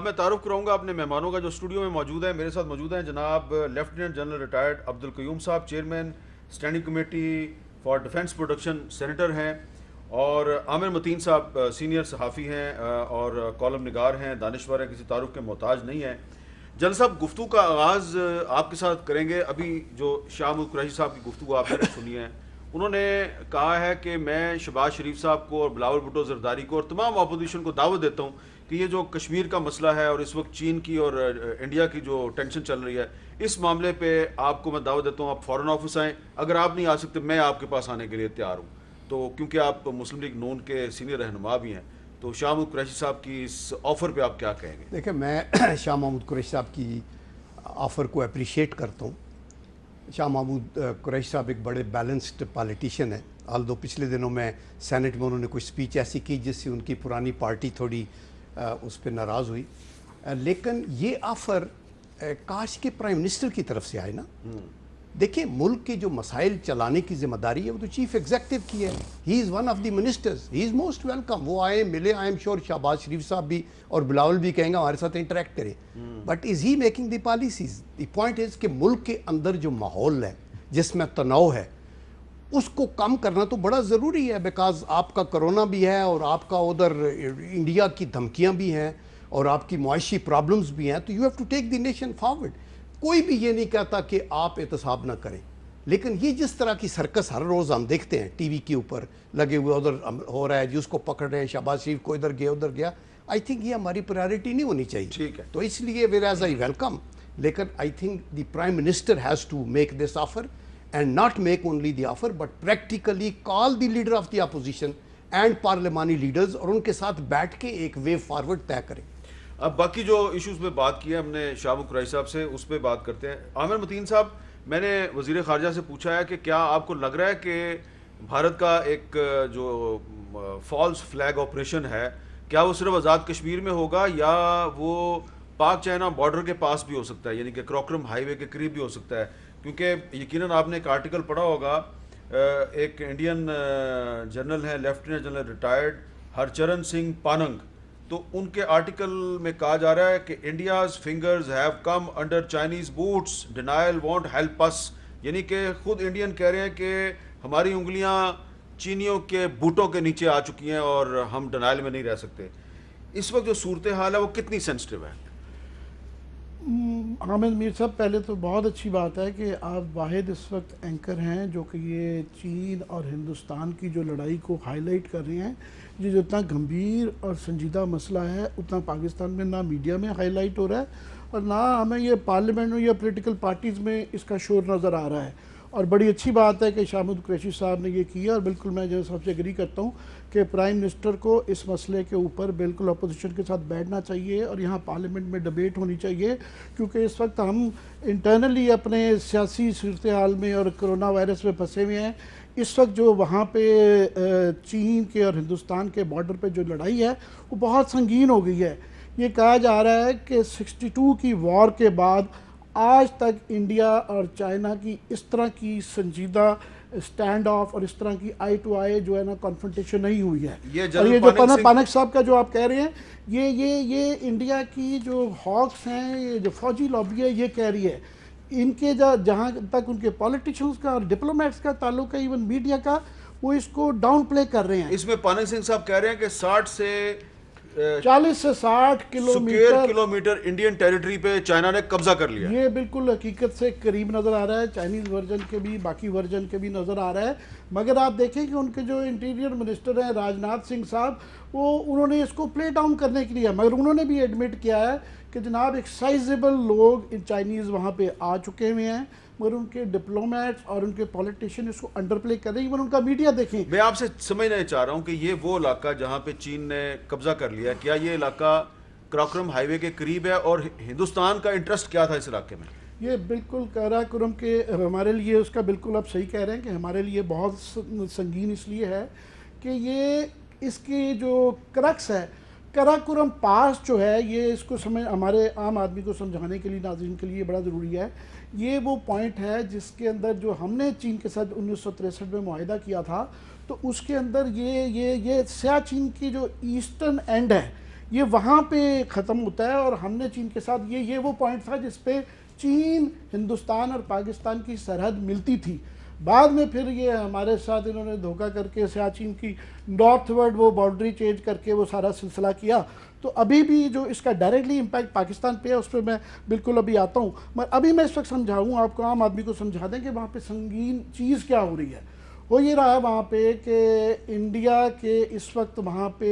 اب میں تعارف کراؤں گا اپنے مہمانوں کا جو اسٹوڈیو میں موجود ہے. میرے ساتھ موجود ہیں جناب لیفٹیننٹ جنرل ریٹائرڈ عبدالقیوم صاحب, chairman standing committee for defence production, senator ہیں, اور عامر متین صاحب سینئر صحافی ہیں اور کالم نگار ہیں, دانشور ہیں, کسی تعارف کے محتاج نہیں ہیں. جنرل صاحب, گفتگو کا آغاز آپ کے ساتھ کریں گے. ابھی جو شاہ محمود قریشی صاحب کی گفتگو آپ نے سنی ہے, انہوں نے کہا ہے کہ میں شہباز شریف صاحب کو اور بلاول بھٹو زرداری کو اور تمام اپوزیشن کو دعوت دیتا ہوں کہ یہ جو کشمیر کا مسئلہ ہے اور اس وقت چین کی اور انڈیا کی جو ٹینشن چل رہی ہے, اس معاملے پہ آپ کو میں دعوت دیتا ہوں, آپ فورن آفس آئیں. اگر آپ نہیں آ سکتے میں آپ کے پاس آنے کے لیے تیار ہوں. تو کیونکہ آپ مسلم لیگ نون کے سینئر رہنما بھی ہیں, تو شاہ محمود قریشی صاحب کی اس آفر پہ آپ کیا کہیں گے؟ دیکھیں, میں شاہ محمود قریشی صاحب کی آفر کو اپریشیٹ کرتا ہوں. شاہ محمود قریشی صاحب ایک بڑے بیلنسڈ پالیٹیشین ہیں. آلدو پچھلے دنوں میں سینٹ میں انہوں نے کوئی سپیچ ایسی کی جس سے ان کی پرانی پارٹی تھوڑی اس پہ ناراض ہوئی, لیکن یہ آفر کاش کے پرائم منسٹر کی طرف سے آئے نا. دیکھیں, ملک کے جو مسائل چلانے کی ذمہ داری ہے وہ تو چیف ایگزیکٹو کی ہے. He is one of the ministers, he is most welcome. وہ آئے, ملے, I am sure Shehbaz Sharif صاحب بھی اور بلاول بھی کہیں گے ہمارے ساتھ انٹریکٹ کرے. But is he making the policies? The point is کہ ملک کے اندر جو ماحول ہے جس میں تناؤ ہے اس کو کم کرنا تو بڑا ضروری ہے, بیکاز آپ کا کرونا بھی ہے اور آپ کا ادھر انڈیا کی دھمکیاں بھی ہیں اور آپ کی معاشی پرابلمز بھی ہیں. تو you have to take the nation forward. کوئی بھی یہ نہیں کہتا کہ آپ احتساب نہ کریں, لیکن یہ جس طرح کی سرکس ہر روز ہم دیکھتے ہیں ٹی وی کے اوپر لگے ہوئے, ادھر ہو رہا ہے جی اس کو پکڑ رہے ہیں, شہباز شریف کو ادھر گیا ادھر گیا, آئی تھنک یہ ہماری پرائرٹی نہیں ہونی چاہیے. ٹھیک ہے, تو اس لیے whereas I welcome, لیکن I think the prime minister has to make this offer and not make only the offer but practically call the leader of the opposition and پارلیمانی لیڈرز اور ان کے ساتھ بیٹھ کے ایک وے فارورڈ طے کریں. اب باقی جو ایشوز پہ بات کی ہے ہم نے شاہ محمود قریشی صاحب سے, اس پہ بات کرتے ہیں. عامر متین صاحب, میں نے وزیر خارجہ سے پوچھا ہے کہ کیا آپ کو لگ رہا ہے کہ بھارت کا ایک جو فالس فلیگ آپریشن ہے, کیا وہ صرف آزاد کشمیر میں ہوگا یا وہ پاک چائنا بارڈر کے پاس بھی ہو سکتا ہے, یعنی کہ کراکرم ہائی وے کے قریب بھی ہو سکتا ہے؟ کیونکہ یقیناً آپ نے ایک آرٹیکل پڑھا ہوگا, ایک انڈین جنرل ہیں lieutenant general retired Harcharan Singh پاننگ, تو ان کے آرٹیکل میں کہا جا رہا ہے کہ India's fingers have come under Chinese boots, denial won't help us. یعنی کہ خود انڈین کہہ رہے ہیں کہ ہماری انگلیاں چینیوں کے بوٹوں کے نیچے آ چکی ہیں اور ہم ڈینائل میں نہیں رہ سکتے. اس وقت جو صورتحال ہے وہ کتنی سینسٹیو ہے؟ حامد میر صاحب, پہلے تو بہت اچھی بات ہے کہ آپ واحد اس وقت اینکر ہیں جو کہ یہ چین اور ہندوستان کی جو لڑائی کو ہائی لائٹ کر رہے ہیں. یہ جو اتنا گمبھیر اور سنجیدہ مسئلہ ہے اتنا پاکستان میں نہ میڈیا میں ہائی لائٹ ہو رہا ہے اور نہ ہمیں یہ پارلیمنٹ میں یا پولیٹیکل پارٹیز میں اس کا شور نظر آ رہا ہے. اور بڑی اچھی بات ہے کہ شاہ محمود قریشی صاحب نے یہ کیا, اور بالکل میں جو سب سے ایگری کرتا ہوں کہ پرائم منسٹر کو اس مسئلے کے اوپر بالکل اپوزیشن کے ساتھ بیٹھنا چاہیے اور یہاں پارلیمنٹ میں ڈیبیٹ ہونی چاہیے, کیونکہ اس وقت ہم انٹرنلی اپنے سیاسی صورتحال میں اور کرونا وائرس میں پھنسے ہوئے ہیں. اس وقت جو وہاں پہ چین کے اور ہندوستان کے بارڈر پہ جو لڑائی ہے وہ بہت سنگین ہو گئی ہے. یہ کہا جا رہا ہے کہ 62 کی وار کے بعد آج تک انڈیا اور چائنا کی اس طرح کی سنجیدہ سٹینڈ آف اور اس طرح کی آئی ٹو آئی جو ہے نا کنفرنٹیشن نہیں ہوئی ہے. اور یہ جو پانک صاحب کا جو آپ کہہ رہے ہیں یہ انڈیا کی جو ہاکس ہیں, یہ جو فوجی لابی ہے, یہ کہہ رہی ہے. ان کے جہاں تک ان کے پولیٹیشنز کا اور ڈپلومیٹس کا تعلق ہے, ایون میڈیا کا, وہ اس کو ڈاؤن پلے کر رہے ہیں. اس میں پانک سنگھ صاحب کہہ رہے ہیں کہ 40 سے 60 کلومیٹر انڈین ٹیریٹری پہ چائنا نے قبضہ کر لیا. یہ بالکل حقیقت سے قریب نظر آ رہا ہے, چائنیز ورژن کے بھی باقی ورژن کے بھی نظر آ رہا ہے. مگر آپ دیکھیں کہ ان کے جو انٹیریئر منسٹر ہیں راجناتھ سنگھ صاحب, انہوں نے اس کو پلے ڈاؤن کرنے کے لیے, مگر انہوں نے بھی ایڈمٹ کیا ہے کہ جناب ایک سائزیبل لوگ چائنیز وہاں پہ آ چکے ہوئے ہیں, مگر ان کے ڈپلومیٹس اور ان کے پولیٹیشین اس کو انڈر پلے کر رہے ہیں. ان کا میڈیا دیکھیں. میں آپ سے سمجھنا چاہ رہا ہوں کہ یہ وہ علاقہ جہاں پہ چین نے قبضہ کر لیا, کیا یہ علاقہ کراکرم ہائی وے کے قریب ہے, اور ہندوستان کا انٹرسٹ کیا تھا اس علاقے میں؟ یہ بالکل کراکرم کے ہمارے لیے اس کا بالکل آپ صحیح کہہ رہے ہیں کہ ہمارے لیے بہت سنگین اس لیے ہے کہ یہ اس کی جو کرکس ہے, کراکرم پاس جو ہے, یہ اس کو ہمارے عام آدمی کو سمجھانے کے لیے, ناظرین کے لیے بڑا ضروری ہے. یہ وہ پوائنٹ ہے جس کے اندر جو ہم نے چین کے ساتھ 1963 میں معاہدہ کیا تھا, تو اس کے اندر یہ سیاہ چین کی جو ایسٹرن اینڈ ہے, یہ وہاں پہ ختم ہوتا ہے. اور ہم نے چین کے ساتھ یہ وہ پوائنٹ تھا جس پہ چین، ہندوستان اور پاکستان کی سرحد ملتی تھی. بعد میں پھر یہ ہمارے ساتھ انہوں نے دھوکہ کر کے سیاچین کی نارتھ ورڈ وہ باؤنڈری چینج کر کے وہ سارا سلسلہ کیا. تو ابھی بھی جو اس کا ڈائریکٹلی امپیکٹ پاکستان پہ ہے اس پہ میں بالکل ابھی آتا ہوں. ابھی میں اس وقت سمجھاؤں آپ کو، عام آدمی کو سمجھا دیں کہ وہاں پہ سنگین چیز کیا ہو رہی ہے. وہ یہ رہا ہے وہاں پہ کہ انڈیا کے اس وقت وہاں پہ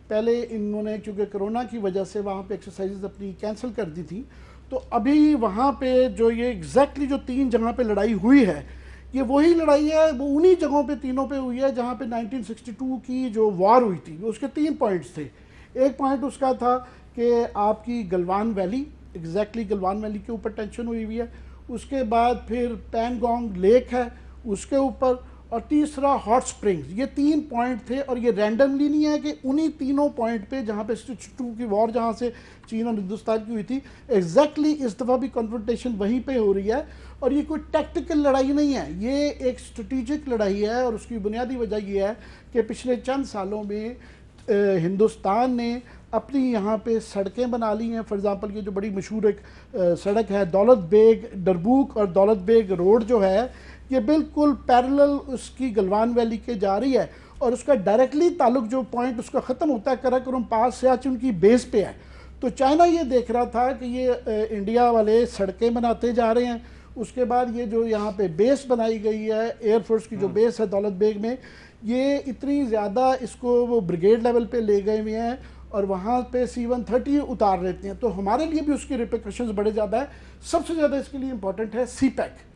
پہلے انہوں نے چونکہ کرونا کی وجہ سے وہاں پہ ایکسرسائزز اپنی کینسل کر دی تھی، تو ابھی وہاں پہ جو یہ ایگزیکٹلی جو 3 جگہ پہ لڑائی ہوئی ہے، یہ وہی لڑائی ہے، وہ انہی جگہوں پہ تینوں پہ ہوئی ہے جہاں پہ 1962 کی جو وار ہوئی تھی. اس کے 3 پوائنٹس تھے. ایک پوائنٹ اس کا تھا کہ آپ کی Galwan valley, exactly Galwan valley کے اوپر ٹینشن ہوئی ہے. اس کے بعد پھر پینگونگ لیک ہے اس کے اوپر، اور تیسرا ہاٹ سپرنگز. یہ 3 پوائنٹ تھے، اور یہ رینڈملی نہیں ہے کہ انہی تینوں پوائنٹ پہ جہاں پہ 62 کی وار جہاں سے چین اور ہندوستان کی ہوئی تھی، ایگزیکٹلی اس دفعہ بھی کنفرنٹیشن وہیں پہ ہو رہی ہے. اور یہ کوئی ٹیکٹیکل لڑائی نہیں ہے، یہ ایک اسٹریٹجک لڑائی ہے. اور اس کی بنیادی وجہ یہ ہے کہ پچھلے چند سالوں میں ہندوستان نے اپنی یہاں پہ سڑکیں بنا لی ہیں. فار ایگزامپل یہ جو بڑی مشہور ایک سڑک ہے دولت بیگ ڈربوک اور دولت بیگ روڈ جو ہے، یہ بالکل پیرلل اس کی گلوان ویلی کے جا رہی ہے. اور اس کا ڈائریکٹلی تعلق جو پوائنٹ اس کا ختم ہوتا ہے کراکرم پاس سیاچن کی بیس پہ ہے. تو چائنا یہ دیکھ رہا تھا کہ یہ انڈیا والے سڑکیں بناتے جا رہے ہیں. اس کے بعد یہ جو یہاں پہ بیس بنائی گئی ہے ایئر فورس کی جو بیس ہے دولت بیگ میں، یہ اتنی زیادہ اس کو وہ بریگیڈ لیول پہ لے گئے ہوئے ہیں اور وہاں پہ C-130 اتار لیتے ہیں. تو ہمارے لیے بھی اس کی ریپریکشنز بڑے زیادہ ہیں. سب سے زیادہ اس کے لیے امپورٹنٹ ہے سی پیک،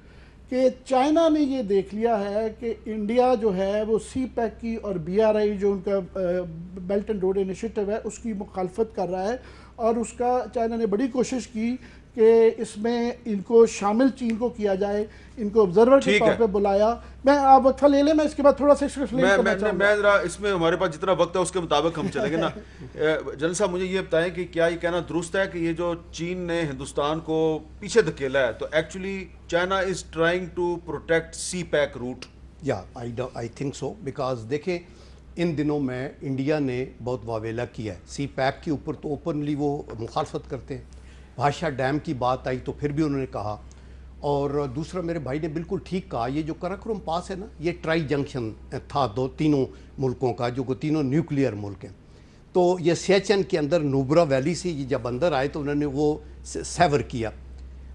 کہ چائنا نے یہ دیکھ لیا ہے کہ انڈیا جو ہے وہ سی پیک کی اور BRI جو ان کا بیلٹ اینڈ روڈ انیشیٹو ہے اس کی مخالفت کر رہا ہے. اور اس کا چائنا نے بڑی کوشش کی کہ اس میں ان کو شامل چین کو کیا جائے، ان کو آبزرور کے طور پہ بلایا. میں آپ وقفہ لے لیں، میں اس کے بعد تھوڑا سا ایکسپلین کرنا چاہوں گا. میں ذرا اس میں ہمارے پاس جتنا وقت ہے اس کے مطابق ہم چلیں گے نا. جنرل صاحب مجھے یہ بتائیں کہ کیا یہ کہنا درست ہے کہ یہ جو چین نے ہندوستان کو پیچھے دھکیلا ہے تو actually China is trying to protect CPEC route? یا آئی تھنک سو، بیکاز دیکھیں ان دنوں میں انڈیا نے بہت واویلا کیا ہے سی پیک کے اوپر، تو اوپنلی وہ مخالفت کرتے ہیں. بھاشا ڈیم کی بات آئی تو پھر بھی انہوں نے کہا. اور دوسرا میرے بھائی نے بالکل ٹھیک کہا، یہ جو کراکرم پاس ہے نا، یہ ٹرائی جنکشن تھا تینوں ملکوں کا، جو کہ تینوں نیوکلیئر ملک ہیں. تو یہ سیچن کے اندر نوبرا ویلی سے یہ جب اندر آئے تو انہوں نے وہ سیور کیا.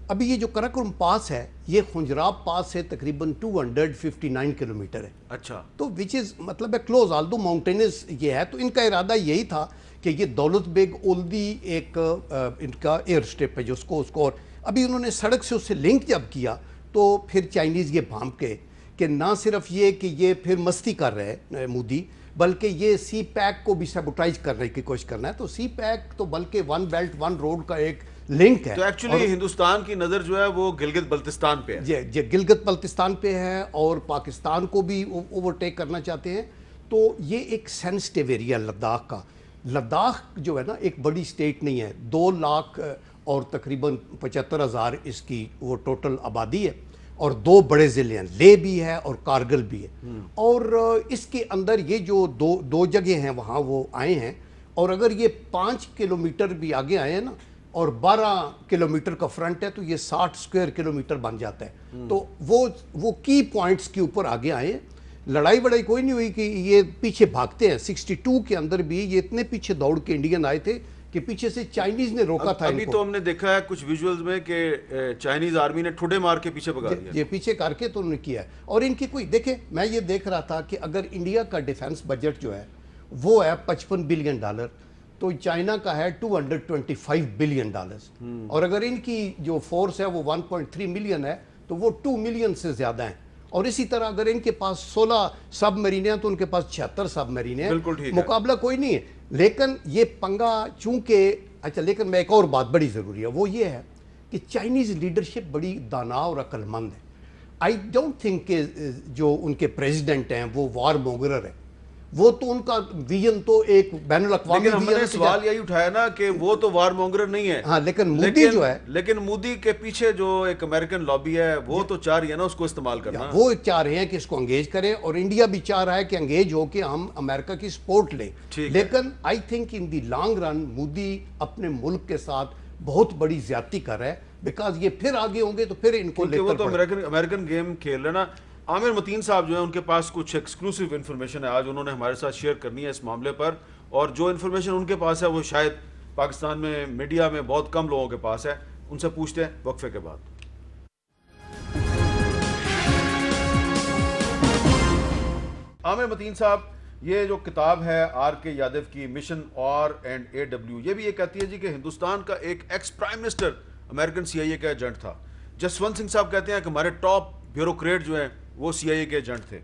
ابھی یہ جو کراکرم پاس ہے یہ خنجراب پاس سے تقریباً 259 کلومیٹر ہے. اچھا. تو وچ از مطلب ہے کلوز، آلدو ماؤنٹینز یہ ہے. تو ان کا ارادہ یہی تھا کہ یہ دولت بیگ اولدی ایک ان کا ایئر اسٹرپ ہے جو اس کو اور ابھی انہوں نے سڑک سے اسے لنک جب کیا تو پھر چائنیز یہ بھانپ کے کہ نہ صرف یہ کہ یہ پھر مستی کر رہے ہیں مودی، بلکہ یہ سی پیک کو بھی سیبوٹائز کرنے کی کوشش کرنا ہے. تو سی پیک تو بلکہ ون بیلٹ ون روڈ کا ایک لنک ہے. تو ایکچولی ہندوستان کی نظر جو ہے وہ گلگت بلتستان پہ ہے. جی گلگت بلتستان پہ ہے اور پاکستان کو بھی اوورٹیک کرنا چاہتے ہیں. تو یہ ایک سینسٹیو ایریا لداخ کا. لداخ جو ہے نا ایک بڑی سٹیٹ نہیں ہے، 2 لاکھ اور تقریباً 75,000 اس کی وہ ٹوٹل آبادی ہے، اور 2 بڑے ضلع ہیں، لے بھی ہے اور کارگل بھی ہے. اور اس کے اندر یہ جو دو جگہ ہیں وہاں وہ آئے ہیں. اور اگر یہ 5 کلومیٹر بھی آگے آئے ہیں نا اور 12 کلومیٹر کا فرنٹ ہے تو یہ 60 اسکوائر کلومیٹر بن جاتا ہے. تو وہ کی پوائنٹس کے اوپر آگے آئے ہیں. لڑائی بڑائی کوئی نہیں ہوئی کہ یہ پیچھے بھاگتے ہیں. 62 کے اندر بھی یہ اتنے پیچھے دوڑ کے انڈین آئے تھے کہ پیچھے سے چائنیز نے روکا تھا. ابھی تو ہم نے دیکھا ہے کچھ ویژولز میں کہ چائنیز آرمی نے ٹھوڈے مار کے پیچھے بھگا دیا. یہ پیچھے کر کے تو انہوں نے کیا ہے. اور ان کی کوئی دیکھیں، میں یہ دیکھ رہا تھا کہ اگر انڈیا کا ڈیفنس بجٹ جو ہے وہ ہے $55 بلین، تو چائنا کا ہے $225 بلین. اور اگر ان کی جو فورس ہے وہ 1.3 ملین ہے تو وہ 2 ملین سے زیادہ ہیں. اور اسی طرح اگر ان کے پاس 16 سب میرینے ہیں تو ان کے پاس 76 سب میرینے ہیں. مقابلہ کوئی نہیں ہے. لیکن یہ پنگا چونکہ اچھا، لیکن میں ایک اور بات بڑی ضروری ہے، وہ یہ ہے کہ چائنیز لیڈرشپ بڑی دانا اور عقل مند ہے. آئی ڈونٹ تھنک کہ جو ان کے پریزیڈنٹ ہیں وہ وار موگرر ہے. وہ تو ان کا ویژن تو ایک بین الاقوامی لیکن ہم نے سوال یہی اٹھایا نا کہ وہ تو وار مونگر نہیں ہے. ہاں لیکن مودی جو ہے, لیکن مودی کے پیچھے جو ایک امریکن لابی ہے وہ تو چاہ رہی ہے نا اس کو استعمال کرنا. وہ چاہ رہے ہیں کہ اس کو انگیج کریں, اور انڈیا بھی چاہ رہا ہے کہ انگیج ہو کے ہم امریکہ کی سپورٹ لیں. لیکن I think in the long run Modi اپنے ملک کے ساتھ بہت بڑی زیادتی کر رہا ہے, بیکاز یہ پھر آگے ہوں گے تو پھر ان کو وہ تو امریکن گیم کھیل رہے نا. عامر متین صاحب جو ہیں ان کے پاس کچھ ایکسکلوسیو انفارمیشن ہے, آج انہوں نے ہمارے ساتھ شیئر کرنی ہے اس معاملے پر, اور جو انفارمیشن ان کے پاس ہے وہ شاید پاکستان میں میڈیا میں بہت کم لوگوں کے پاس ہے. ان سے پوچھتے ہیں وقفے کے بعد. عامر متین صاحب, یہ جو کتاب ہے آر کے یادو کی mission R and A W, یہ بھی یہ کہتی ہے جی کہ ہندوستان کا ایک ایکس پرائم منسٹر امریکن سی آئی اے کا ایجنٹ تھا. جسونت سنگھ صاحب کہتے ہیں کہ ہمارے ٹاپ بیوروکریٹ جو ہیں وہ سی آئی اے کے ایجنٹ تھے.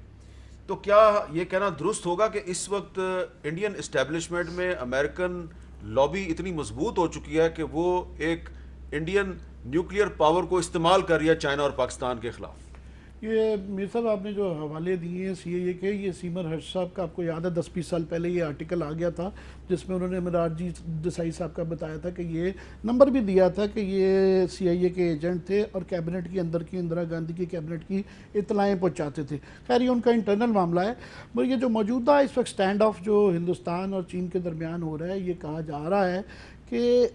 تو کیا یہ کہنا درست ہوگا کہ اس وقت انڈین اسٹیبلشمنٹ میں امریکن لابی اتنی مضبوط ہو چکی ہے کہ وہ ایک انڈین نیوکلیئر پاور کو استعمال کر رہی ہے چائنا اور پاکستان کے خلاف؟ یہ میر صاحب آپ نے جو حوالے دیے ہیں سی اے اے کے, یہ سیمر ہرش صاحب کا آپ کو یاد ہے 10-20 سال پہلے یہ آرٹیکل آ گیا تھا جس میں انہوں نے مرارجی دیسائی صاحب کا بتایا تھا کہ یہ نمبر بھی دیا تھا کہ یہ سی آئی اے کے ایجنٹ تھے اور کیبنٹ کی اندر کی اندرا گاندھی کی کیبنٹ کی اطلاعیں پہنچاتے تھے. خیر یہ ان کا انٹرنل معاملہ ہے, مگر یہ جو موجودہ اس وقت سٹینڈ آف جو ہندوستان اور چین کے درمیان ہو رہا ہے, یہ کہا جا رہا ہے کہ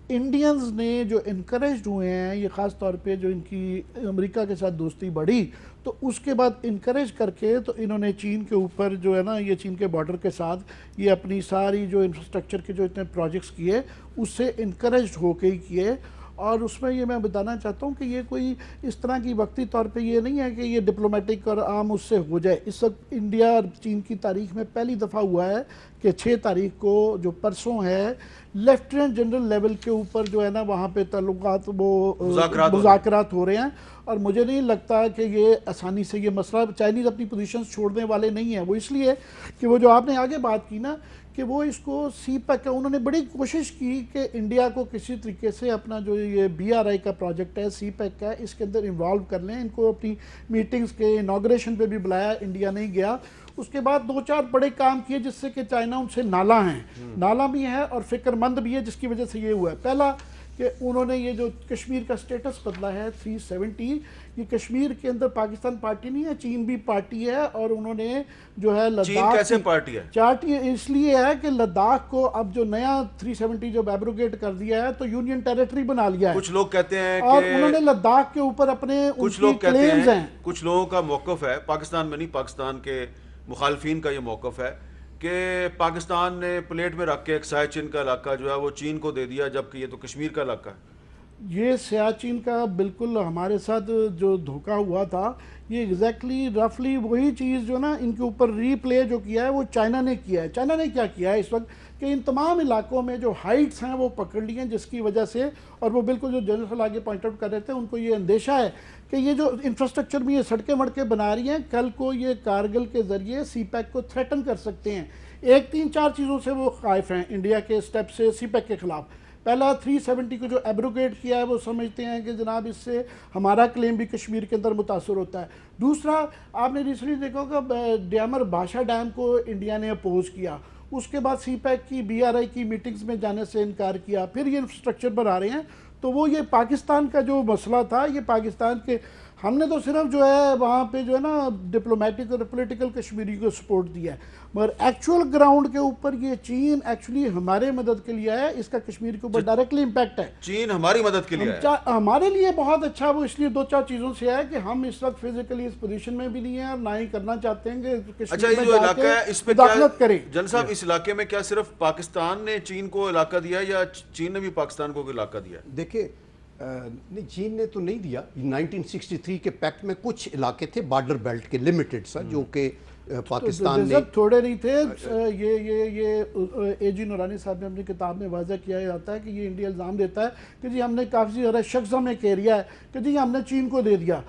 انڈینز نے جو انکریجڈ ہوئے ہیں, یہ خاص طور پہ جو ان کی امریکہ کے ساتھ دوستی بڑھی تو اس کے بعد انکریج کر کے تو انہوں نے چین کے اوپر جو ہے نا, یہ چین کے بارڈر کے ساتھ یہ اپنی ساری جو انفراسٹرکچر کے جو اتنے پروجیکٹس کیے اس سے انکریجڈ ہو کے ہی کیے. اور اس میں یہ میں بتانا چاہتا ہوں کہ یہ کوئی اس طرح کی وقتی طور پہ یہ نہیں ہے کہ یہ ڈپلومیٹک اور عام اس سے ہو جائے. اس وقت انڈیا اور چین کی تاریخ میں پہلی دفعہ ہوا ہے کہ 6 تاریخ کو جو پرسوں ہے لیفٹیننٹ جنرل لیول کے اوپر جو ہے نا وہاں پہ تعلقات وہ مذاکرات ہو رہے ہیں. اور مجھے نہیں لگتا کہ یہ آسانی سے یہ مسئلہ, چائنیز اپنی پوزیشنز چھوڑنے والے نہیں ہیں. وہ اس لیے کہ وہ جو آپ نے آگے بات کی نا کہ وہ اس کو سی پیک, انہوں نے بڑی کوشش کی کہ انڈیا کو کسی طریقے سے اپنا جو یہ بی آر آئی کا پروجیکٹ ہے سی پیک کا, اس کے اندر انوالو کر لیں. ان کو اپنی میٹنگز کے انوگریشن پہ بھی بلایا, انڈیا نہیں گیا. اس کے بعد 2-4 بڑے کام کیے جس سے کہ چائنا ان سے نالا ہیں, نالا بھی ہے اور فکر مند بھی ہے, جس کی وجہ سے یہ ہوا ہے. پہلا کہ انہوں نے یہ جو کشمیر کا سٹیٹس بدلا ہے 370, یہ کشمیر کے اندر پاکستان پارٹی نہیں ہے, چین بھی پارٹی ہے. اور انہوں نے جو ہے لداخ, چین کیسے پارٹی ہے؟ چارٹی اس لیے ہے کہ لداخ کو اب جو نیا 370 جو ایبروگیٹ کر دیا ہے تو یونین ٹیریٹری بنا لیا ہے. کچھ لوگ کہتے ہیں اور انہوں نے لداخ کے اوپر اپنے کچھ لوگ کہتے ہیں, کچھ لوگوں کا موقف ہے, پاکستان میں نہیں, پاکستان کے مخالفین کا یہ موقف ہے کہ پاکستان نے پلیٹ میں رکھ کے ایک سیاچن کا علاقہ جو ہے وہ چین کو دے دیا, جبکہ یہ تو کشمیر کا علاقہ ہے. یہ سیاچن کا بالکل ہمارے ساتھ جو دھوکہ ہوا تھا, یہ ایگزیکٹلی رفلی وہی چیز جو نا ان کے اوپر ری پلے جو کیا ہے وہ چائنا نے کیا ہے. چائنا نے کیا کیا ہے اس وقت کہ ان تمام علاقوں میں جو ہائٹس ہیں وہ پکڑ لی ہیں, جس کی وجہ سے, اور وہ بالکل جو جنرل صاحب آگے پوائنٹ آؤٹ کر رہے تھے, ان کو یہ اندیشہ ہے کہ یہ جو انفراسٹرکچر میں یہ سڑکیں مڑکیں بنا رہی ہیں, کل کو یہ کارگل کے ذریعے سی پیک کو تھریٹن کر سکتے ہیں. 3-4 چیزوں سے وہ خائف ہیں انڈیا کے سٹیپ سے سی پیک کے خلاف. پہلا 370 کو جو ایبروگیٹ کیا ہے وہ سمجھتے ہیں کہ جناب اس سے ہمارا کلیم بھی کشمیر کے اندر متاثر ہوتا ہے. دوسرا, آپ نے ریسنٹلی دیکھا کہ ڈیامر بھاشا ڈیم کو انڈیا نے اپوز کیا, اس کے بعد سی پیک کی بی آر آئی کی میٹنگز میں جانے سے انکار کیا, پھر یہ انفراسٹرکچر بنا رہے ہیں. تو وہ یہ پاکستان کا جو مسئلہ تھا, یہ پاکستان کے, ہم نے تو صرف جو ہے وہاں پہ جو ہے نا ڈپلومیٹک اور پولیٹیکل کشمیری کو سپورٹ دیا ہے, مگر ایکچول گراؤنڈ کے اوپر یہ چین ایکچولی ہمارے مدد کے لیے ہے, اس کا کشمیر کے اوپر ڈائریکٹلی امپیکٹ ہے. چین ہماری مدد کے لیے ہے, ہمارے لیے بہت اچھا. وہ اس لیے 2-4 چیزوں سے ہے کہ ہم اس وقت فزیکلی اس پوزیشن میں بھی نہیں ہیں اور نہ ہی کرنا چاہتے ہیں کہ کشمیر میں جا کے مداخلت کریں. جن صاحب اس علاقے میں کیا صرف پاکستان نے چین کو علاقہ دیا یا چین نے بھی پاکستان کو علاقہ دیا؟ دیکھیں نہیں, چین نے تو نہیں دیا. 1963 کے پیکٹ میں کچھ علاقے تھے بارڈر بیلٹ کے لمیٹڈ سا, جو کہ پاکستان نے تھوڑے نہیں تھے. یہ اے جی نورانی صاحب نے اپنی کتاب میں واضح کیا جاتا ہے کہ یہ انڈیا الزام دیتا ہے کہ جی ہم نے کافی زیادہ شخصہ میں ایریا ہے کہ جی ہم نے چین کو دے دیا.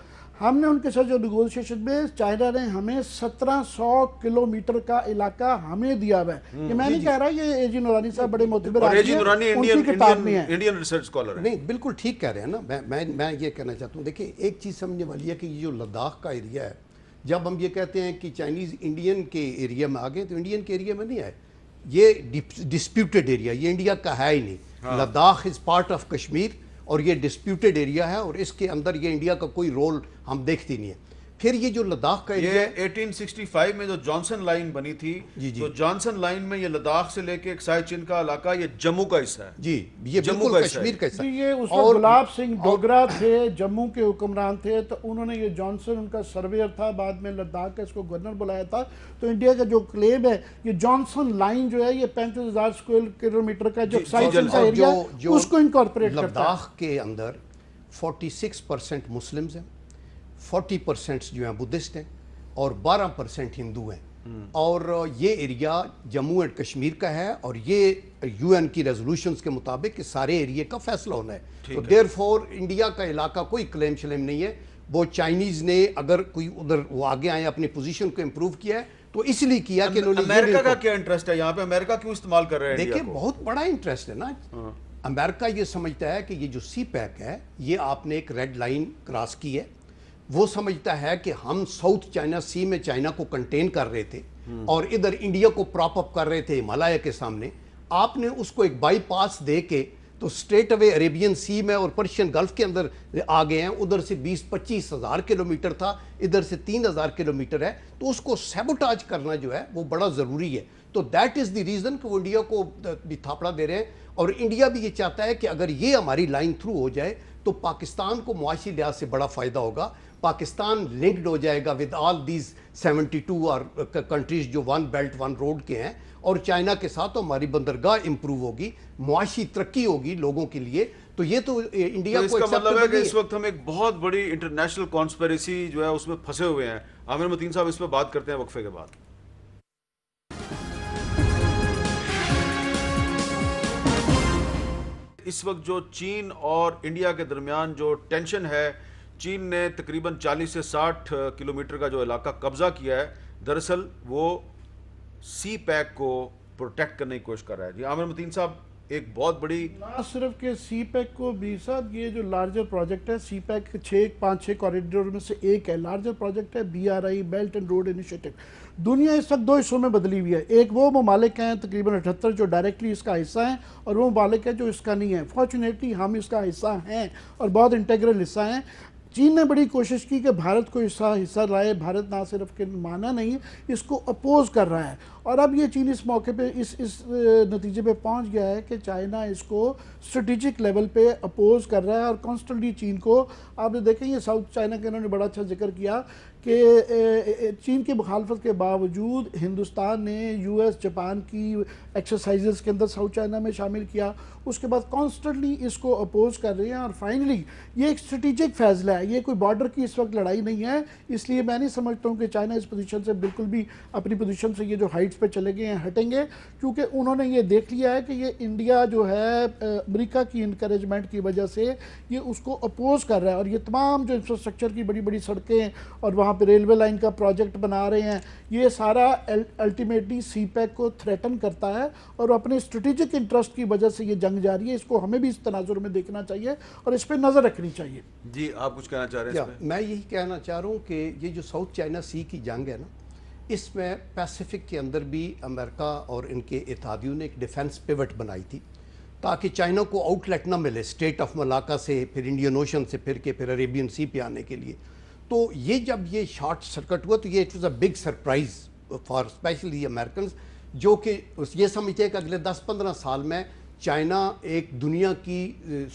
ہم نے ان کے ساتھ جو نیگوشیشن میں چائنا نے ہمیں 1700 کلومیٹر کا علاقہ ہمیں دیا ہوا ہے. یہ میں نہیں کہہ رہا, یہ اے جی نورانی صاحب بڑے معتبر آدمی ہیں, ان کی کتاب میں ہے. انڈین ریسرچ اسکالر ہے. نہیں بالکل ٹھیک کہہ رہے ہیں نا. میں یہ کہنا چاہتا ہوں, دیکھیں ایک چیز سمجھنے والی ہے کہ یہ جو لداخ کا ایریا ہے, جب ہم یہ کہتے ہیں کہ چائنیز انڈین کے ایریا میں آ گئے تو انڈین کے ایریا میں نہیں آئے، یہ ڈسپیوٹڈ ایریا، یہ انڈیا کا ہے ہی نہیں. Ladakh is part of Kashmir اور یہ ڈسپیوٹڈ ایریا ہے اور اس کے اندر یہ انڈیا کا کوئی رول ہم دیکھتے نہیں ہیں. پھر یہ جو لداخ کا ایریا، یہ 1865 میں جو جانسن لائن بنی تھی، تو جانسن لائن میں یہ لداخ سے لے کے ایکسائی چین کا علاقہ یہ جموں کا حصہ ہے. جی یہ بالکل کشمیر کا حصہ ہے. یہ اس وقت گلاب سنگھ ڈوگرا تھے، جموں کے حکمران تھے، تو انہوں نے یہ جانسن ان کا سرویئر تھا، بعد میں لداخ کا اس کو گورنر بلایا تھا. تو انڈیا کا جو کلیم ہے یہ جانسن لائن جو ہے یہ 35,000 اسکوائر کلومیٹر کا جو ایکسائی چین کا ایریا ہے اس کو انکارپوریٹ کرتا ہے. لداخ کے اندر 46% مسلمز ہیں، 40% جو ہیں بدھسٹ ہیں اور 12% ہندو ہیں. اور یہ ایریا جموں اینڈ کشمیر کا ہے اور یہ یو این کی ریزولوشنز کے مطابق سارے ایریے کا فیصلہ ہونا ہے. تو دیر فور انڈیا کا علاقہ کوئی کلیم شلیم نہیں ہے. وہ چائنیز نے اگر کوئی ادھر وہ آگے آئے اپنی پوزیشن کو امپروو کیا ہے تو اس لیے کیا کہ انہوں نے امریکہ کا کیا انٹرسٹ ہے یہاں پہ؟ امریکہ کیوں استعمال کر رہے ہیں؟ دیکھیں بہت بڑا انٹرسٹ ہے نا. امریکہ یہ سمجھتا ہے کہ یہ جو سی پیک ہے یہ آپ نے ایک ریڈ لائن کراس کی ہے. وہ سمجھتا ہے کہ ہم ساؤتھ چائنا سی میں چائنا کو کنٹین کر رہے تھے اور ادھر انڈیا کو پراپ اپ کر رہے تھے ہمالیہ کے سامنے. آپ نے اس کو ایک بائی پاس دے کے تو سٹریٹ اوے عربین سی میں اور پرشین گلف کے اندر آ گئے ہیں. ادھر سے 20-25 ہزار کلومیٹر تھا، ادھر سے 3,000 کلومیٹر ہے. تو اس کو سیبوٹاج کرنا جو ہے وہ بڑا ضروری ہے. تو دیٹ از دی ریزن کہ وہ انڈیا کو بھی تھاپڑا دے رہے ہیں. اور انڈیا بھی یہ چاہتا ہے کہ اگر یہ ہماری لائن تھرو ہو جائے تو پاکستان کو معاشی لحاظ سے بڑا فائدہ ہوگا. پاکستان لنکڈ ہو جائے گا ود آل دیز 72 اور کنٹریز جو ون بیلٹ ون روڈ کے ہیں. اور چائنا کے ساتھ ہماری بندرگاہ امپروو ہوگی، معاشی ترقی ہوگی لوگوں کے لیے. تو یہ تو انڈیا کو اس کا مطلب ہے کہ اس وقت ہم ایک بہت بڑی انٹرنیشنل کانسپیریسی جو ہے اس میں پھنسے ہوئے ہیں. عامر متین صاحب اس پہ بات کرتے ہیں وقفے کے بعد. اس وقت جو چین اور انڈیا کے درمیان جو ٹینشن ہے، چین نے تقریباً 40 سے 60 کلومیٹر کا جو علاقہ قبضہ کیا ہے، دراصل وہ سی پیک کو پروٹیکٹ کرنے کی کوشش کر رہا ہے. جی عامر متین صاحب، ایک بہت بڑی نہ صرف کہ سی پیک کو بھی صاحب، یہ جو لارجر پروجیکٹ ہے سی پیک 5-6 کوریڈور میں سے ایک ہے. لارجر پروجیکٹ ہے BRI belt and road initiative. دنیا اس وقت 2 حصوں میں بدلی ہوئی ہے. ایک وہ ممالک ہیں تقریباً 78 جو ڈائریکٹلی اس کا حصہ ہیں، اور وہ ممالک ہیں جو اس کا نہیں ہے. فارچونیٹلی ہم اس کا حصہ ہیں اور بہت انٹیگرل حصہ ہیں. چین نے بڑی کوشش کی کہ بھارت کو حصہ لائے. بھارت نہ صرف کہ مانا نہیں، اس کو اپوز کر رہا ہے. اور اب یہ چین اس موقع پہ اس نتیجے پہ پہنچ گیا ہے کہ چائنا اس کو اسٹریٹجک لیول پہ اپوز کر رہا ہے. اور کانسٹنٹلی چین کو آپ نے دیکھیں، یہ ساؤتھ چائنا کے انہوں نے بڑا اچھا ذکر کیا کہ چین کی مخالفت کے باوجود ہندوستان نے US جاپان کی ایکسرسائزز کے اندر ساؤتھ چائنا میں شامل کیا. اس کے بعد کانسٹنٹلی اس کو اپوز کر رہے ہیں. اور فائنلی یہ ایک اسٹریٹجک فیصلہ ہے، یہ کوئی بارڈر کی اس وقت لڑائی نہیں ہے. اس لیے میں نہیں سمجھتا ہوں کہ چائنا اس پوزیشن سے بالکل بھی اپنی پوزیشن سے یہ جو ہائٹس پہ چلے گئے ہیں ہٹیں گے، کیونکہ انہوں نے یہ دیکھ لیا ہے کہ یہ انڈیا جو ہے امریکہ کی انکریجمنٹ کی وجہ سے یہ اس کو اپوز کر رہا ہے. اور یہ تمام جو انفراسٹرکچر کی بڑی بڑی سڑکیں اور وہاں پہ ریلوے لائن کا پروجیکٹ بنا رہے ہیں، یہ سارا الٹیمیٹلی سی پیک کو تھریٹن کرتا ہے. اور اپنے اسٹریٹجک انٹرسٹ کی وجہ سے یہ جنگ جاری ہے. اس کو ہمیں بھی اس تناظر میں دیکھنا چاہیے اور اس پہ نظر رکھنی چاہیے. جی آپ کچھ کہنا چاہ رہے ہیں؟ میں یہی کہنا چاہ رہا ہوں کہ یہ جو ساؤتھ چائنا سی کی جنگ ہے نا، اس میں پیسیفک کے اندر بھی امریکہ اور ان کے اتحادیوں نے ایک ڈیفنس پیوٹ بنائی تھی تاکہ چائنا کو آؤٹ لیٹ نہ ملے اسٹریٹ آف ملاکا سے، پھر انڈین اوشن سے پھر کے پھر عربین سی پہ آنے کے لیے. تو یہ جب یہ شارٹ سرکٹ ہوا تو یہ it was a big surprise for especially Americans, جو کہ یہ سمجھتے ہیں کہ اگلے 10-15 سال میں چائنا ایک دنیا کی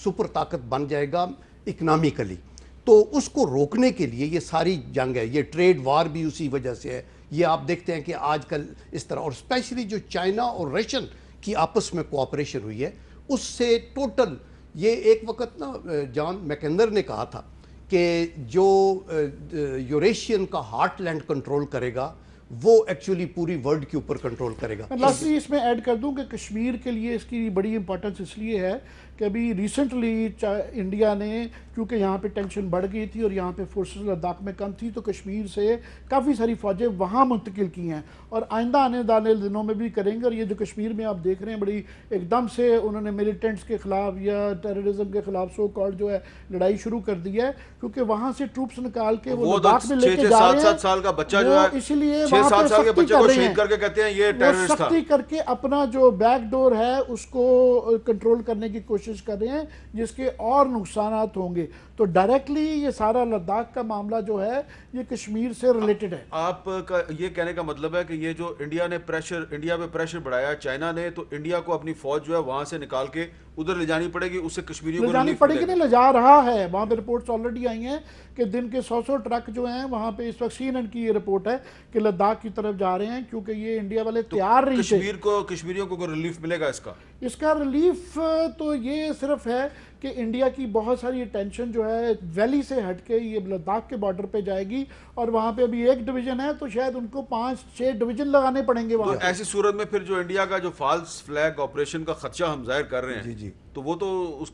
سپر طاقت بن جائے گا اکنامیکلی. تو اس کو روکنے کے لیے یہ ساری جنگ ہے. یہ ٹریڈ وار بھی اسی وجہ سے ہے. یہ آپ دیکھتے ہیں کہ آج کل اس طرح، اور اسپیشلی جو چائنا اور رشین کی آپس میں کوآپریشن ہوئی ہے، اس سے ٹوٹل یہ ایک وقت نا جان میکنر نے کہا تھا کہ جو یوریشین کا ہارٹ لینڈ کنٹرول کرے گا وہ ایکچولی پوری ورلڈ کے اوپر کنٹرول کرے گا. میں لاسٹلی اس میں ایڈ کر دوں کہ کشمیر کے لیے اس کی بڑی امپورٹنس اس لیے ہے کہ ابھی ریسنٹلی انڈیا نے کیونکہ یہاں پہ ٹینشن بڑھ گئی تھی اور یہاں پہ فورسز لداخ میں کم تھی تو کشمیر سے کافی ساری فوجیں وہاں منتقل کی ہیں اور آئندہ آنے والے دنوں میں بھی کریں گے. اور یہ جو کشمیر میں آپ دیکھ رہے ہیں بڑی ایک دم سے انہوں نے ملیٹنٹس کے خلاف یا ٹیررزم کے خلاف سو کالڈ جو ہے لڑائی شروع کر دی ہے کیونکہ وہاں سے ٹروپس نکال کے وہ لداخ میں لے کے جا رہے ہیں. 7 سال کا بچہ جو ہے اس لیے 6-7 سال کے بچے کو شہید کر کے کہتے ہیں یہ ٹیررسٹ تھا. سختی کر کے اپنا جو بیک ڈور ہے اس کو کنٹرول کرنے کی کوشش کر رہے ہیں جس کے اور نقصانات ہوں گے. تو ڈائریکٹلی یہ سارا لداخ کا معاملہ جو ہے یہ کشمیر سے ریلیٹڈ ہے. آپ کا یہ کہنے کا مطلب ہے کہ یہ جو انڈیا پہ پریشر بڑھایا چائنا نے تو انڈیا کو اپنی فوج جو ہے وہاں سے نکال کے ادھر لے جانی پڑے گی, اس سے کشمیریوں کو جانی پڑے گی. نہیں لے جا رہا ہے, وہاں پہ رپورٹس آلریڈی آئی ہیں کہ دن کے 100 ٹرک جو ہیں وہاں پہ اس وقت CNN کی یہ رپورٹ ہے کہ لداخ کی طرف جا رہے ہیں کیونکہ یہ انڈیا والے تیار نہیں تھے. کشمیریوں کو کوئی ریلیف ملے گا اس کا ریلیف تو یہ صرف ہے کہ انڈیا کی بہت ساری اٹینشن جو ہے ویلی سے ہٹ کے یہ لداخ کے بارڈر پہ جائے گی اور وہاں پہ ابھی 1 ڈویژن ہے تو شاید ان کو 5-6 ڈویژن لگانے پڑیں گے وہاں. ایسی صورت میں پھر جو انڈیا کا جو فالس فلیگ آپریشن کا خدشہ ہم ظاہر کر رہے ہیں تو وہ تو اس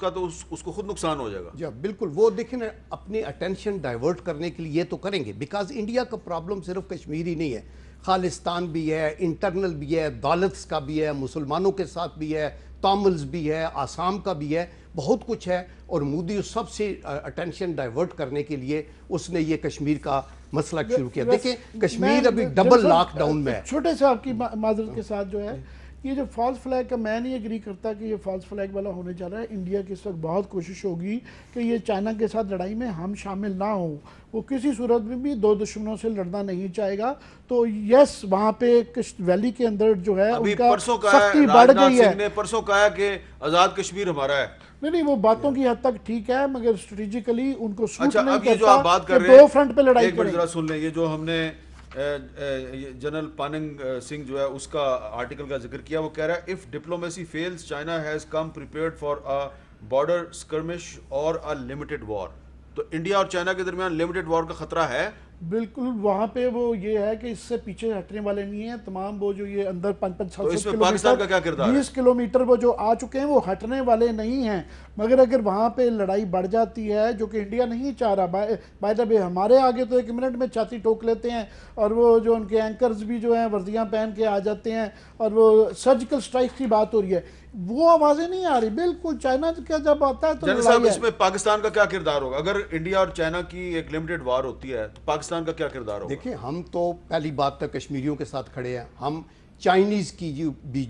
کو خود نقصان ہو جائے گا. جی بالکل, وہ دیکھیں نا اپنی اٹینشن ڈائیورٹ کرنے کے لیے یہ تو کریں گے بیکاز انڈیا کا پرابلم صرف کشمیر ہی نہیں ہے, خالستان بھی ہے, انٹرنل بھی ہے, دالتس کا بھی ہے, مسلمانوں کے ساتھ بھی ہے, تاملز بھی ہے, آسام کا بھی ہے, بہت کچھ ہے. اور مودی اس سب سے اٹینشن ڈائیورٹ کرنے کے لیے اس نے یہ کشمیر کا مسئلہ شروع کیا. دیکھیں کشمیر ابھی ڈبل لاک ڈاؤن میں ہے. چھوٹے سے آپ کی معذرت کے ساتھ جو ہے یہ جو فالس فلیگ کا میں نہیں ایگری کرتا کہ یہ فالس فلیگ والا ہونے جا رہا ہے. انڈیا کی اس وقت بہت کوشش ہوگی کہ یہ چائنا کے ساتھ لڑائی میں ہم شامل نہ ہوں. وہ کسی صورت میں بھی 2 دشمنوں سے لڑنا نہیں چاہے گا. تو یس وہاں پہ ویلی کے اندر جو ہے ان کا سختی بڑھ گئی ہے. پرسوں کہا کہ آزاد کشمیر ہمارا ہے. نہیں وہ باتوں کی حد تک ٹھیک ہے مگر اسٹریٹجیکلی ان کو سوٹ اچھا, نہیں اب یہ جو آپ بات کرتا کر کہ رہے ہیں 2 فرنٹ پہ لڑائی کریں. ایک ذرا سن لیں, یہ جو ہم نے جنرل پاننگ سنگھ جو ہے اس کا آرٹیکل کا ذکر کیا, وہ کہہ رہا ہے if diplomacy fails China has come prepared for a border skirmish or a limited war. تو انڈیا اور چائنا کے درمیان لمیٹڈ وار کا خطرہ ہے. بالکل وہاں پہ وہ یہ ہے کہ اس سے پیچھے ہٹنے والے نہیں ہیں تمام. وہ جو یہ اندر 500-700 پاکستان کا کیا کردار ہے؟ 20 کلومیٹر وہ جو آ چکے ہیں وہ ہٹنے والے نہیں ہیں. مگر اگر وہاں پہ لڑائی بڑھ جاتی ہے جو کہ انڈیا نہیں چاہ رہا, بائی دا وے ہمارے آگے تو 1 منٹ میں چھاتی ٹوک لیتے ہیں اور وہ جو ان کے اینکرز بھی جو ہیں وردیاں پہن کے آ جاتے ہیں اور وہ سرجیکل سٹرائک کی بات ہو رہی ہے, وہ آوازیں نہیں آ رہی. بالکل چائنا کا جب آتا ہے تو جنرل صاحب اس میں پاکستان کا کیا کردار ہوگا اگر انڈیا اور چائنا کی ایک لمیٹڈ وار ہوتی ہے تو پاکستان کا کیا کردار ہوگا؟ دیکھیں ہم تو پہلی بات تک کشمیریوں کے ساتھ کھڑے ہیں. ہم چائنیز کی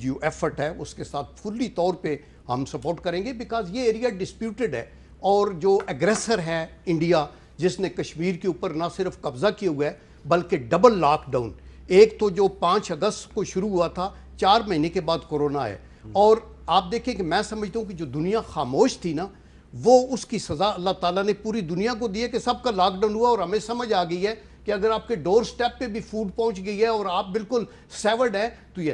جو ایفرٹ ہے اس کے ساتھ فلی طور پہ ہم سپورٹ کریں گے بیکاز یہ ایریا ڈسپیوٹڈ ہے. اور جو ایگریسر ہے انڈیا جس نے کشمیر کے اوپر نہ صرف قبضہ کیا ہوا ہے بلکہ ڈبل لاک ڈاؤن, ایک تو جو 5 اگست کو شروع ہوا تھا 4 مہینے کے بعد کورونا ہے. اور آپ دیکھیں کہ میں سمجھتا ہوں کہ جو دنیا خاموش تھی نا وہ اس کی سزا اللہ تعالیٰ نے پوری دنیا کو دی ہے کہ سب کا لاک ڈاؤن ہوا. اور ہمیں سمجھ آ گئی ہے کہ اگر آپ کے ڈور سٹیپ پہ بھی فوڈ پہنچ گئی ہے اور آپ بالکل سیورڈ ہے تو یہ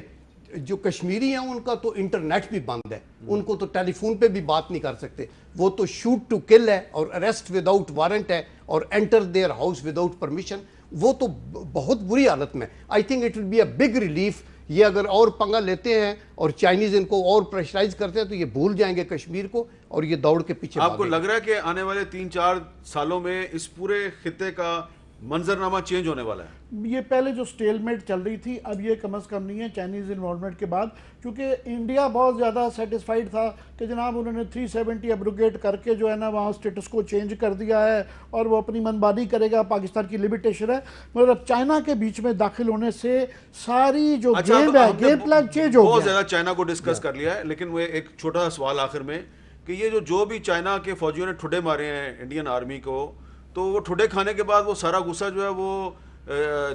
جو کشمیری ہیں ان کا تو انٹرنیٹ بھی بند ہے, ان کو تو ٹیلی فون پہ بھی بات نہیں کر سکتے. وہ تو شوٹ ٹو کل ہے اور اریسٹ وداؤٹ وارنٹ ہے اور enter their house without permission. وہ تو بہت بری حالت میں. I think it will be a big relief. یہ اگر اور پنگا لیتے ہیں اور چائنیز ان کو اور پریشرائز کرتے ہیں تو یہ بھول جائیں گے کشمیر کو اور یہ دوڑ کے پیچھے. آپ کو لگ رہا ہے کہ آنے والے 3-4 سالوں میں اس پورے خطے کا منظرنامہ چینج ہونے والا ہے؟ یہ پہلے جو سٹیل میٹ چل رہی تھی اب یہ کم از کم نہیں ہے چائنیز انوالومنٹ کے بعد, کیونکہ انڈیا بہت زیادہ سیٹسفائیڈ تھا کہ جناب انہوں نے 370 ایبروگیٹ کر کے جو ہے نا وہاں سٹیٹس کو چینج کر دیا ہے اور وہ اپنی منمانی کرے گا, پاکستان کی لمیٹیشن ہے. مگر اب چائنا کے بیچ میں داخل ہونے سے ساری جو گیم ہے گیم پلان چینج ہو گیا. بہت زیادہ چائنا کو ڈسکس کر لیا ہے, لیکن وہ ایک چھوٹا سا سوال آخر میں کہ یہ جو بھی چائنا کے فوجیوں نے ٹھڈے مارے ہیں انڈین آرمی کو, تو وہ ٹھڈے کھانے کے بعد وہ سارا غصہ جو ہے وہ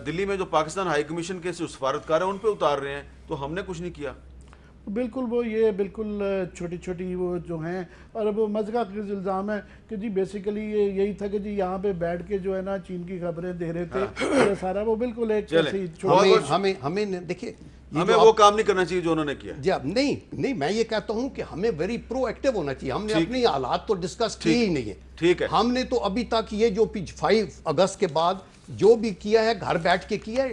دلی میں جو پاکستان ہائی کمیشن کے سفارتکار ہیں ان پہ اتار رہے ہیں, تو ہم نے کچھ نہیں کیا. بالکل وہ یہ بالکل چھوٹی چھوٹی وہ جو ہیں اور اب مذہب کا الزام ہے کہ جی بیسیکلی یہ یہی تھا کہ جی یہاں پہ بیٹھ کے جو ہے نا چین کی خبریں دے رہے تھے سارا. وہ بالکل ایک ہمیں دیکھیے ہمیں وہ کام نہیں کرنا چاہیے جو انہوں نے کیا. جی نہیں میں یہ کہتا ہوں کہ ہمیں ویری پرو ایکٹیو ہونا چاہیے. ہم نے اپنی حالات تو ڈسکس کی ہی نہیں ہے. ٹھیک ہے, ہم نے تو ابھی تک یہ جو 5 اگست کے بعد جو بھی کیا ہے گھر بیٹھ کے کیا ہے.